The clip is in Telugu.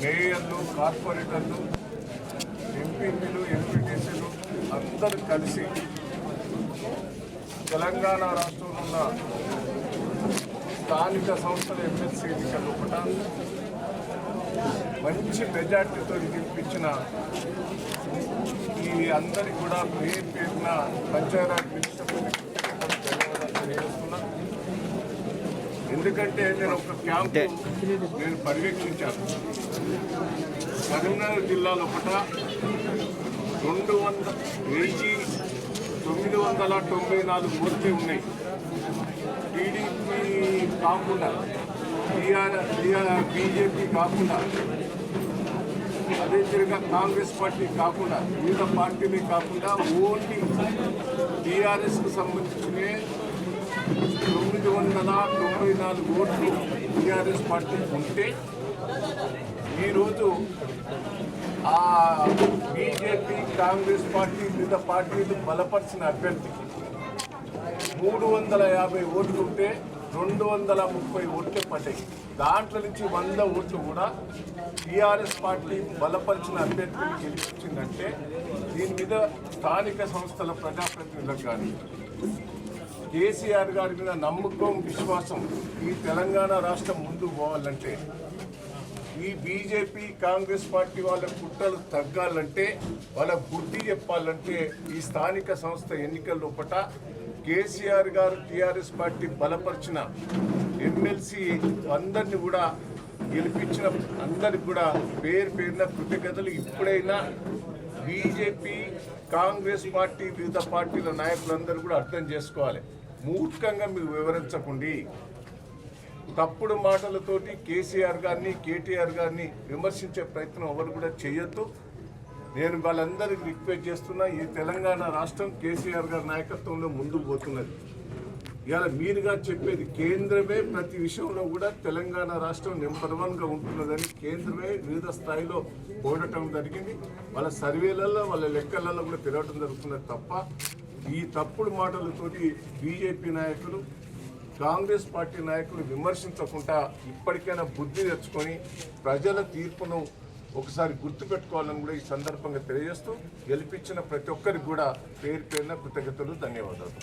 మేయర్లు, కార్పొరేటర్లు, ఎంపీపీలు, ఎంపీటీసీలు అందరూ కలిసి తెలంగాణ రాష్ట్రంలో ఉన్న స్థానిక సంస్థల ఎమ్మెల్సీ ఎన్నికల్లో కూడా మంచి మెజార్టీతో గెలిపించిన ఈ అందరికీ కూడా పేరున పంచాయరాజ్ మినిస్టర్ ధన్యవాదాలు తెలియజేస్తున్నా. ఎందుకంటే నేను ఒక క్యాంపు నేను పర్యవేక్షించాను. కరీంనగర్ జిల్లాలో ఒకట 994 ఓట్లు ఉన్నాయి. టీడీపీ కాకుండా బీజేపీ కాకుండా అదే తిరిగా కాంగ్రెస్ పార్టీ కాకుండా వివిధ పార్టీలు కాకుండా ఓన్లీ టీఆర్ఎస్కు సంబంధించిన 994 ఓట్లు టీఆర్ఎస్ పార్టీ ఉంటే ఈరోజు ఆ బీజేపీ, కాంగ్రెస్ పార్టీ వివిధ పార్టీలు బలపరిచిన అభ్యర్థికి 350 ఓట్లు ఉంటే 230 ఓట్లు పడ్డాయి. దాంట్లో నుంచి 100 ఓట్లు కూడా టీఆర్ఎస్ పార్టీ బలపరిచిన అభ్యర్థిని గెలిపించిందంటే దీని మీద స్థానిక సంస్థల ప్రజాప్రతినిధులకు కానీ కేసీఆర్ గారి మీద నమ్మకం, విశ్వాసం ఈ తెలంగాణ రాష్ట్రం ముందుకు పోవాలంటే ఈ బీజేపీ, కాంగ్రెస్ పార్టీ వాళ్ళ కుట్రలు తగ్గాలంటే వాళ్ళ బుద్ధి చెప్పాలంటే ఈ స్థానిక సంస్థ ఎన్నికల లోపల కేసీఆర్ గారు టీఆర్ఎస్ పార్టీ బలపరిచిన ఎమ్మెల్సీ అందరినీ కూడా గెలిపించిన అందరికి కూడా పేరున కృతజ్ఞతలు. ఇప్పుడైనా బీజేపీ, కాంగ్రెస్ పార్టీ వివిధ పార్టీల నాయకులందరూ కూడా అర్థం చేసుకోవాలి. మూర్ఖంగా మీకు వివరించకండి. తప్పుడు మాటలతోటి కేసీఆర్ గారిని, కేటీఆర్ గారిని విమర్శించే ప్రయత్నం ఎవరు కూడా చేయొద్దు. నేను వాళ్ళందరికీ రిక్వెస్ట్ చేస్తున్నా. ఈ తెలంగాణ రాష్ట్రం కేసీఆర్ గారి నాయకత్వంలో ముందుకు పోతున్నది. ఇవాళ మీరుగా చెప్పేది కేంద్రమే ప్రతి విషయంలో కూడా తెలంగాణ రాష్ట్రం నెంబర్ 1గా ఉంటున్నదని కేంద్రమే వివిధ స్థాయిలో పోడటం జరిగింది. వాళ్ళ సర్వేలలో, వాళ్ళ లెక్కలలో కూడా తిరగటం జరుగుతున్నది తప్ప ఈ తప్పుడు మాటలతోటి బీజేపీ నాయకులు, కాంగ్రెస్ పార్టీ నాయకులు విమర్శించకుండా ఇప్పటికైనా బుద్ధి తెచ్చుకొని ప్రజల తీర్పును ఒకసారి గుర్తుపెట్టుకోవాలని కూడా ఈ సందర్భంగా తెలియజేస్తూ గెలిపించిన ప్రతి ఒక్కరికి కూడా పేరున కృతజ్ఞతలు, ధన్యవాదాలు.